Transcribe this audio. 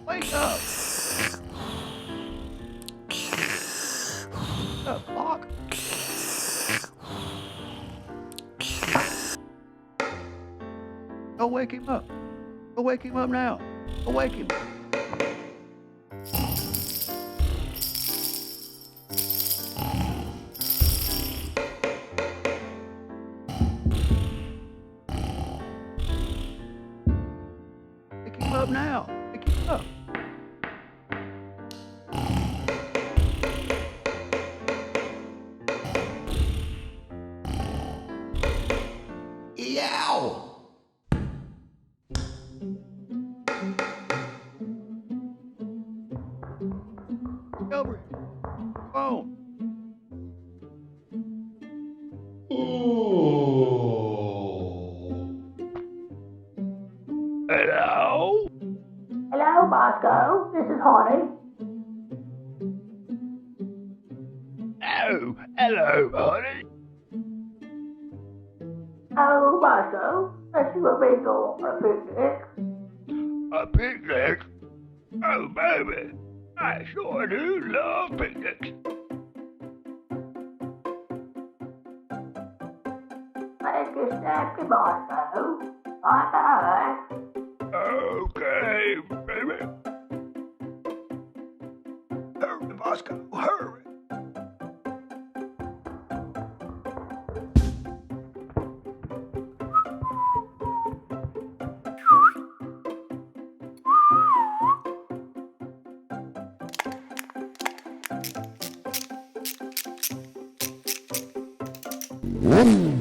Wake up! Lock! Go wake him up! Go wake him up now! Go wake him! Wake him up now! Wake him up! Yow! Gilbert! Phone! Hello? Hello, Bosco. This is Honey. Oh, hello, honey. Oh, Bosco. Let's do a bingo for a picnic. A picnic? Oh, baby. I sure do love picnics. Let's get snappy, Bosco. Bye-bye. Okay, baby. Hurry, Bosco, hurry. Mm.